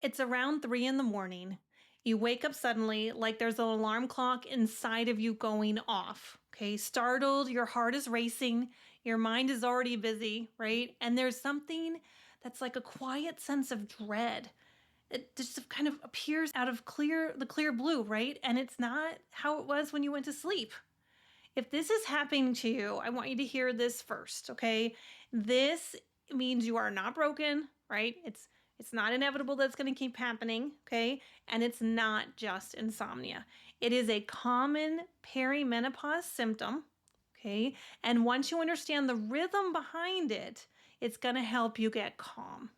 It's around 3 in the morning. You wake up suddenly like there's an alarm clock inside of you going off. Okay, startled, your heart is racing, your mind is already busy, right? And there's something that's like a quiet sense of dread. It just kind of appears out of the clear blue, right? And it's not how it was when you went to sleep. If this is happening to you, I want you to hear this first, okay? This means you are not broken, right? It's not inevitable that it's going to keep happening, okay? And it's not just insomnia. It is a common perimenopause symptom, okay? And once you understand the rhythm behind it, it's going to help you get calm.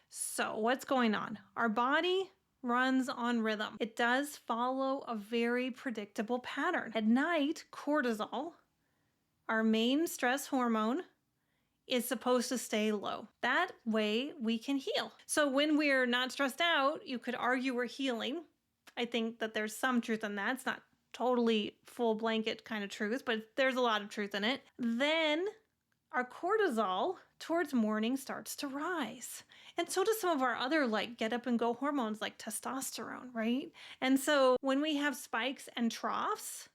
So, what's going on? Our body runs on rhythm. It does follow a very predictable pattern. At night, cortisol, our main stress hormone, is supposed to stay low. That way we can heal. So when we're not stressed out, you could argue we're healing. I think that there's some truth in that. It's not totally full blanket kind of truth, but there's a lot of truth in it. Then our cortisol towards morning starts to rise. And so does some of our other like get up and go hormones like testosterone, right? And so when we have spikes and troughs,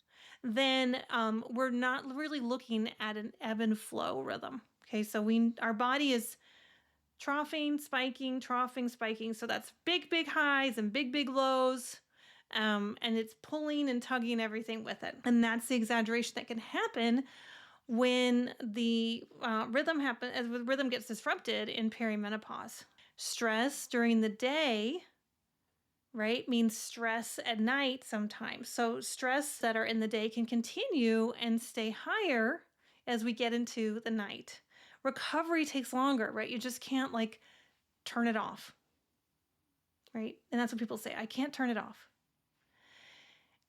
then we're not really looking at an ebb and flow rhythm. Okay, so our body is troughing, spiking. So that's big, big highs and big lows. And it's pulling and tugging everything with it. And that's the exaggeration that can happen when the rhythm gets disrupted in perimenopause. Stress during the day, right, means stress at night sometimes. So stress that are in the day can continue and stay higher as we get into the night. Recovery takes longer, right? You just can't like turn it off, right? And that's what people say, I can't turn it off.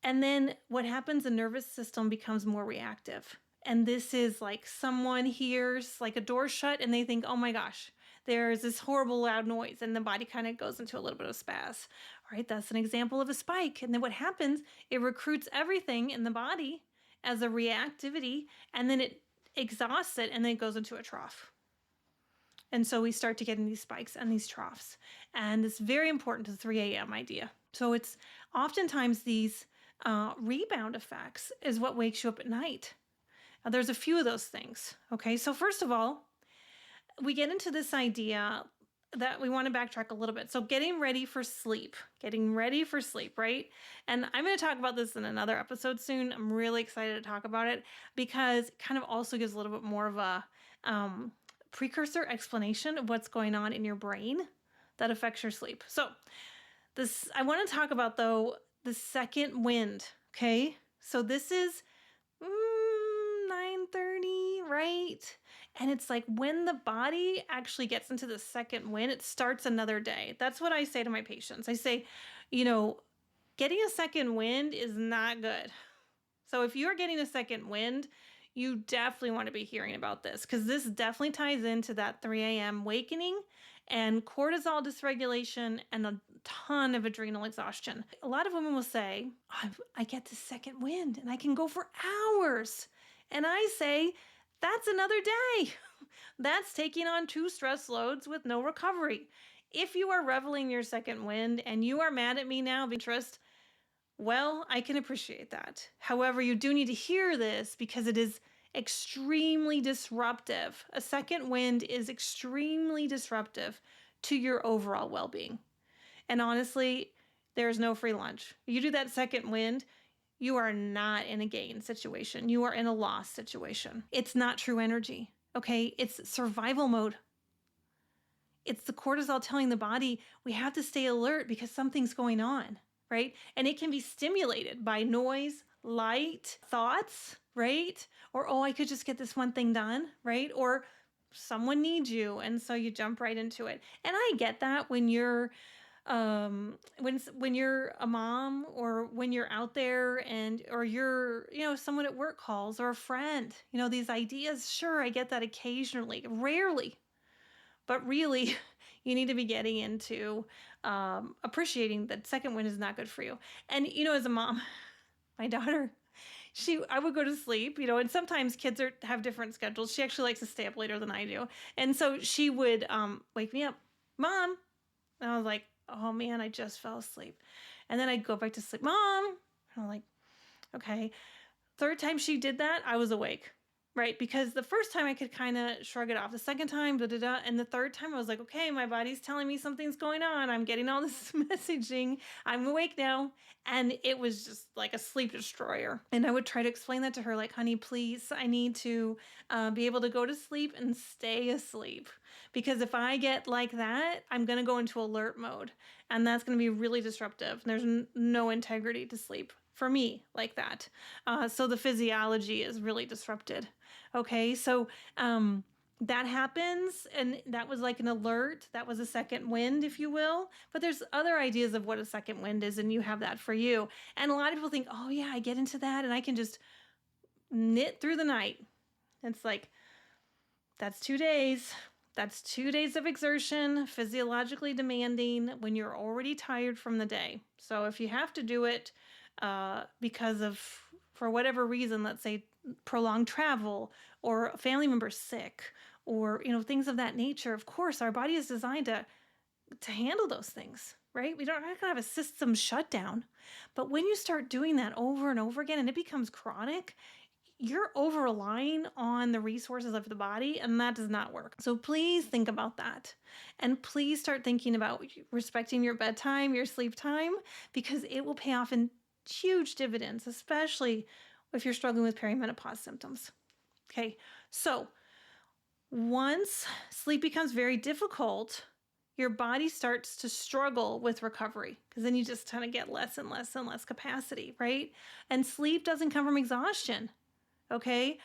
And then what happens, the nervous system becomes more reactive. And this is like someone hears like a door shut and they think, oh my gosh, there's this horrible loud noise, and the body kind of goes into a little bit of spasm. All right, that's an example of a spike. And then what happens, it recruits everything in the body as a reactivity, and then it exhausts it, and then it goes into a trough. And so we start to get in these spikes and these troughs. And it's very important to the 3 a.m. idea. So it's oftentimes these rebound effects is what wakes you up at night. There's a few of those things. Okay, so first of all, we get into this idea that we want to backtrack a little bit. So getting ready for sleep, right? And I'm going to talk about this in another episode soon. I'm really excited to talk about it because it kind of also gives a little bit more of a precursor explanation of what's going on in your brain that affects your sleep. So I want to talk about, though, the second wind, okay? So this is 9:30, right? And it's like when the body actually gets into the second wind, it starts another day. That's what I say to my patients. I say, getting a second wind is not good. So if you're getting a second wind, you definitely want to be hearing about this because this definitely ties into that 3 a.m. awakening and cortisol dysregulation and a ton of adrenal exhaustion. A lot of women will say, I get this second wind and I can go for hours. And I say, that's another day. That's taking on 2 stress loads with no recovery. If you are reveling in your second wind and you are mad at me now, interest, well, I can appreciate that. However, you do need to hear this because it is extremely disruptive. A second wind is extremely disruptive to your overall well-being. And honestly, there's no free lunch. You do that second wind, you are not in a gain situation. You are in a loss situation. It's not true energy, okay? It's survival mode. It's the cortisol telling the body we have to stay alert because something's going on, right? And it can be stimulated by noise, light, thoughts, right? Or, oh, I could just get this one thing done, right? Or someone needs you, and so you jump right into it. And I get that when you're when you're a mom or when you're out there or you're, someone at work calls or a friend, these ideas, sure, I get that occasionally, rarely. But really, you need to be getting into appreciating that second wind is not good for you. And, as a mom, my daughter, I would go to sleep, and sometimes kids have different schedules. She actually likes to stay up later than I do. And so she would wake me up, Mom. And I was like, oh man, I just fell asleep. And then I'd go back to sleep. Mom, and I'm like, okay. Third time she did that, I was awake, right? Because the first time I could kind of shrug it off. The second time, da da da. And the third time I was like, okay, my body's telling me something's going on. I'm getting all this messaging. I'm awake now. And it was just like a sleep destroyer. And I would try to explain that to her, like, honey, please, I need to be able to go to sleep and stay asleep. Because if I get like that, I'm going to go into alert mode. And that's going to be really disruptive. There's no integrity to sleep for me like that. So the physiology is really disrupted. Okay, so that happens, and that was like an alert. That was a second wind, if you will. But there's other ideas of what a second wind is, and you have that for you. And a lot of people think, oh yeah, I get into that and I can just knit through the night. It's like, that's 2 days. That's 2 days of exertion, physiologically demanding when you're already tired from the day. So if you have to do it because of, for whatever reason, let's say prolonged travel or a family member sick or, things of that nature, of course, our body is designed to handle those things, right? We're not going to have a system shutdown. But when you start doing that over and over again and it becomes chronic, you're over relying on the resources of the body, and that does not work. So please think about that. And please start thinking about respecting your bedtime, your sleep time, because it will pay off in huge dividends, especially if you're struggling with perimenopause symptoms. Okay, so once sleep becomes very difficult, your body starts to struggle with recovery because then you just kind of get less and less and less capacity, right? And sleep doesn't come from exhaustion. Okay,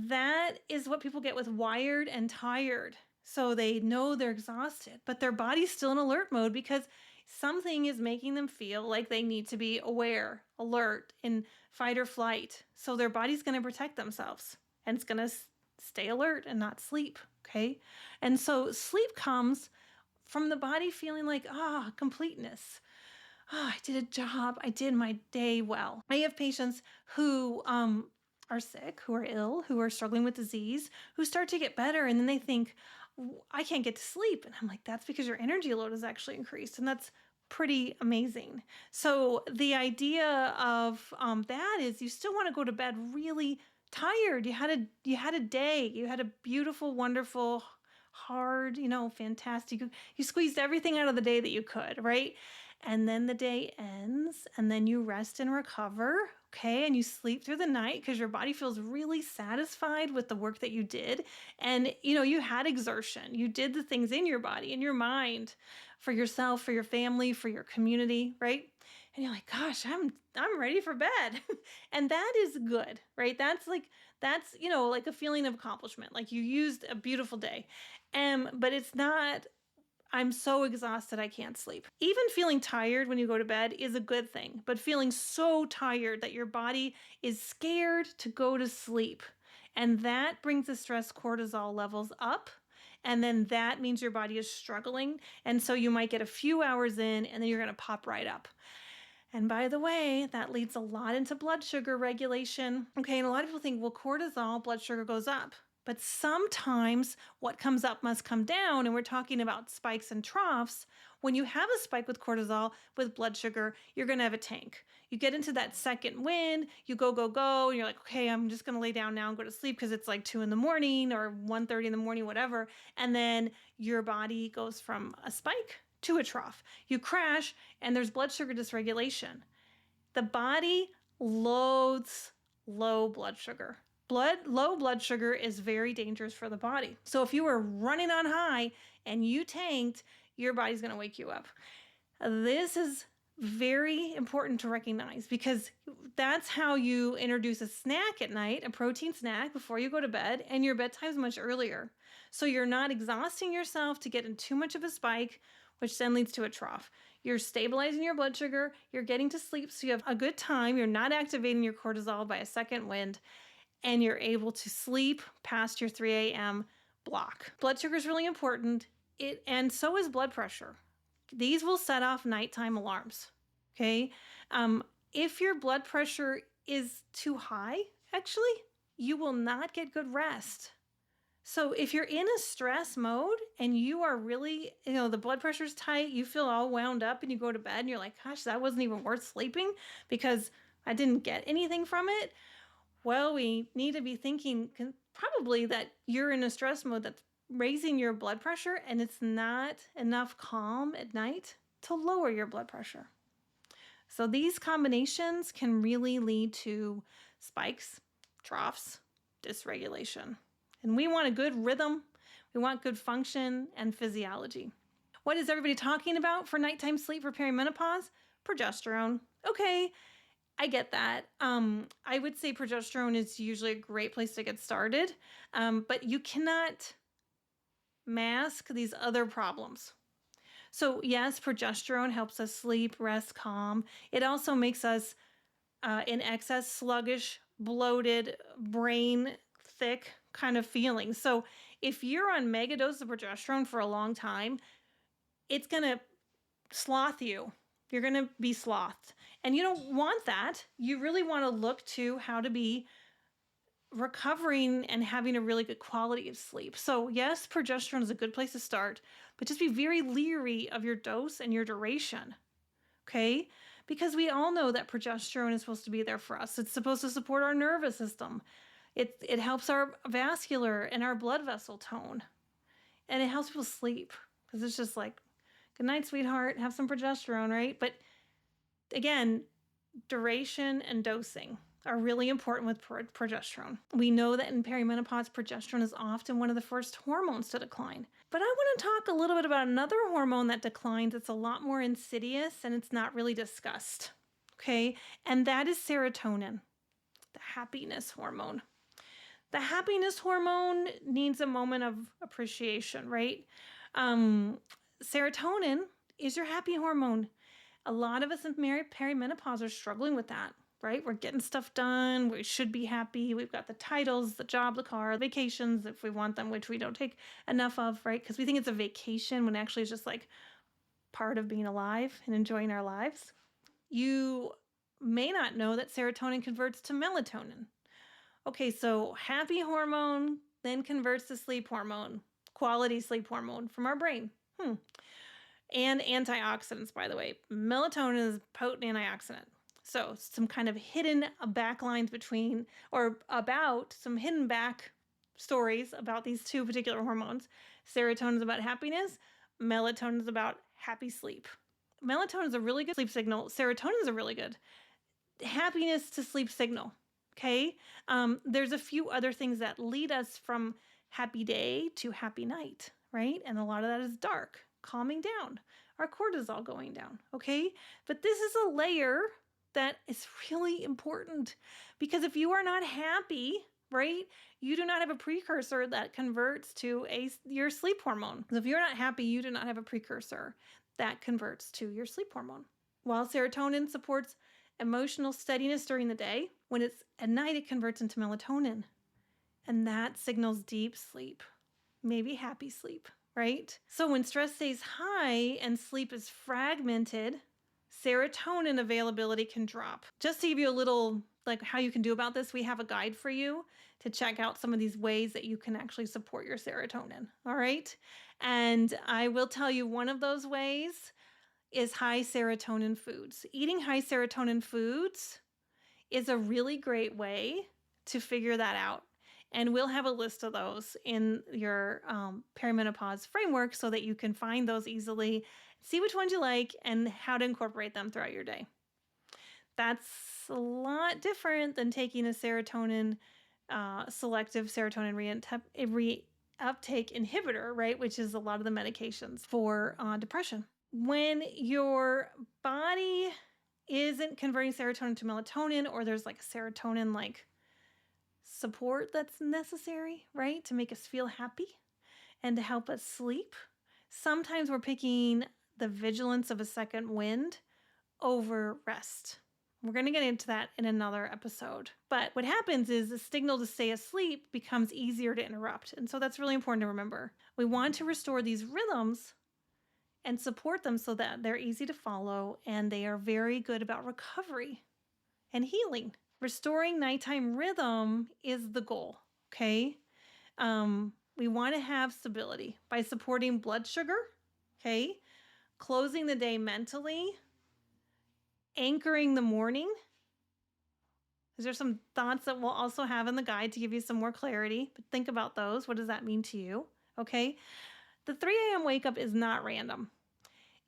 that is what people get with wired and tired. So they know they're exhausted, but their body's still in alert mode because something is making them feel like they need to be aware, alert, in fight or flight. So their body's going to protect themselves and it's going to stay alert and not sleep. Okay, and so sleep comes from the body feeling like, completeness. I did a job. I did my day well. I have patients who are sick, who are ill, who are struggling with disease, who start to get better. And then they think, I can't get to sleep. And I'm like, that's because your energy load has actually increased. And that's pretty amazing. So the idea of that is you still want to go to bed really tired. You had a day. You had a beautiful, wonderful, hard, fantastic. You squeezed everything out of the day that you could, right? And then the day ends and then you rest and recover, okay? And you sleep through the night because your body feels really satisfied with the work that you did. And, you had exertion. You did the things in your body, in your mind, for yourself, for your family, for your community, right? And you're like, gosh, I'm ready for bed. And that is good, right? That's like a feeling of accomplishment. Like you used a beautiful day. But it's not, I'm so exhausted I can't sleep. Even feeling tired when you go to bed is a good thing, but feeling so tired that your body is scared to go to sleep. And that brings the stress cortisol levels up. And then that means your body is struggling. And so you might get a few hours in and then you're going to pop right up. And by the way, that leads a lot into blood sugar regulation. Okay, and a lot of people think, well, cortisol, blood sugar goes up. But sometimes what comes up must come down, and we're talking about spikes and troughs. When you have a spike with cortisol, with blood sugar, you're going to have a tank. You get into that second wind, you go, and you're like, okay, I'm just going to lay down now and go to sleep because it's like 2 a.m. or 1:30 in the morning, whatever. And then your body goes from a spike to a trough. You crash, and there's blood sugar dysregulation. The body loads low blood sugar. Low blood sugar is very dangerous for the body. So if you were running on high and you tanked, your body's going to wake you up. This is very important to recognize because that's how you introduce a snack at night, a protein snack before you go to bed, and your bedtime's much earlier. So you're not exhausting yourself to get in too much of a spike, which then leads to a trough. You're stabilizing your blood sugar, you're getting to sleep so you have a good time, you're not activating your cortisol by a second wind, and you're able to sleep past your 3 a.m. block. Blood sugar is really important, and so is blood pressure. These will set off nighttime alarms, okay? If your blood pressure is too high, actually, you will not get good rest. So if you're in a stress mode and you are really, the blood pressure's tight, you feel all wound up and you go to bed and you're like, gosh, that wasn't even worth sleeping because I didn't get anything from it. Well, we need to be thinking probably that you're in a stress mode that's raising your blood pressure and it's not enough calm at night to lower your blood pressure. So these combinations can really lead to spikes, troughs, dysregulation. And we want a good rhythm, we want good function and physiology. What is everybody talking about for nighttime sleep for perimenopause? Progesterone. Okay, I get that. I would say progesterone is usually a great place to get started, but you cannot mask these other problems. So yes, progesterone helps us sleep, rest, calm. It also makes us in excess, sluggish, bloated, brain thick kind of feeling. So if you're on mega dose of progesterone for a long time, it's going to sloth you. You're going to be slothed. And you don't want that. You really want to look to how to be recovering and having a really good quality of sleep. So yes, progesterone is a good place to start, but just be very leery of your dose and your duration. Okay? Because we all know that progesterone is supposed to be there for us. It's supposed to support our nervous system. It helps our vascular and our blood vessel tone. And it helps people sleep. Because it's just like, good night, sweetheart, have some progesterone, right? But again, duration and dosing are really important with progesterone. We know that in perimenopause, progesterone is often one of the first hormones to decline. But I want to talk a little bit about another hormone that declines. It's a lot more insidious and it's not really discussed. Okay, and that is serotonin, the happiness hormone. The happiness hormone needs a moment of appreciation, right? Serotonin is your happy hormone. A lot of us in perimenopause are struggling with that, right? We're getting stuff done. We should be happy. We've got the titles, the job, the car, the vacations if we want them, which we don't take enough of, right? Because we think it's a vacation when actually it's just like part of being alive and enjoying our lives. You may not know that serotonin converts to melatonin. Okay, so happy hormone then converts to sleep hormone, quality sleep hormone from our brain. And antioxidants, by the way. Melatonin is a potent antioxidant. So some kind of hidden backlines between, or about some hidden back stories about these two particular hormones. Serotonin is about happiness. Melatonin is about happy sleep. Melatonin is a really good sleep signal. Serotonin is a really good happiness to sleep signal. Okay. There's a few other things that lead us from happy day to happy night, right? And a lot of that is dark, calming down, our cortisol going down. Okay. But this is a layer that is really important because if you are not happy, right, you do not have a precursor that converts to your sleep hormone. So if you're not happy, you do not have a precursor that converts to your sleep hormone. While serotonin supports emotional steadiness during the day, when it's at night, it converts into melatonin. And that signals deep sleep, maybe happy sleep, right? So when stress stays high and sleep is fragmented, serotonin availability can drop. Just to give you a little, like how you can do about this, we have a guide for you to check out some of these ways that you can actually support your serotonin, all right? And I will tell you one of those ways is high serotonin foods. Eating high serotonin foods is a really great way to figure that out. And we'll have a list of those in your perimenopause framework so that you can find those easily, see which ones you like, and how to incorporate them throughout your day. That's a lot different than taking a serotonin, selective serotonin reuptake inhibitor, right? Which is a lot of the medications for depression. When your body isn't converting serotonin to melatonin, or there's like a serotonin like support that's necessary, right, to make us feel happy and to help us sleep, sometimes we're picking the vigilance of a second wind over rest. We're going to get into that in another episode. But what happens is the signal to stay asleep becomes easier to interrupt. And so that's really important to remember. We want to restore these rhythms and support them so that they're easy to follow and they are very good about recovery and healing. Restoring nighttime rhythm is the goal, okay? We want to have stability by supporting blood sugar, okay? Closing the day mentally, anchoring the morning. These are some thoughts that we'll also have in the guide to give you some more clarity, but think about those. What does that mean to you? Okay. The 3 a.m. wake up is not random.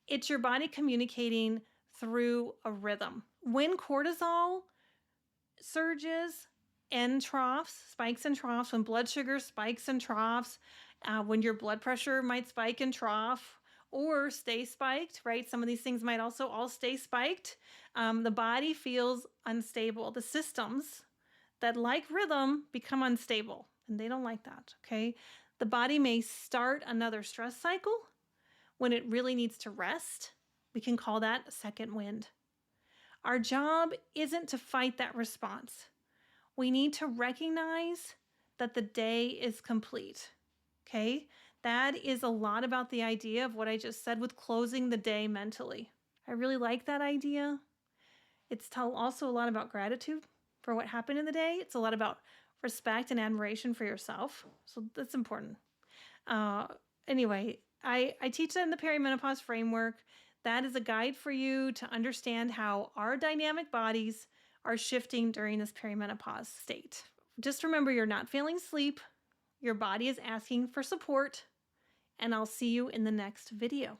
It's your body communicating through a rhythm. When cortisol surges and troughs, spikes and troughs, when blood sugar spikes and troughs, when your blood pressure might spike and trough or stay spiked, right? Some of these things might also all stay spiked. The body feels unstable. The systems that like rhythm become unstable, and they don't like that, okay? The body may start another stress cycle when it really needs to rest. We can call that a second wind. Our job isn't to fight that response. We need to recognize that the day is complete, okay? That is a lot about the idea of what I just said with closing the day mentally. I really like that idea. It's also a lot about gratitude for what happened in the day. It's a lot about respect and admiration for yourself. So that's important. Anyway, I teach that in the perimenopause framework. That is a guide for you to understand how our dynamic bodies are shifting during this perimenopause state. Just remember, you're not feeling sleep. Your body is asking for support, and I'll see you in the next video.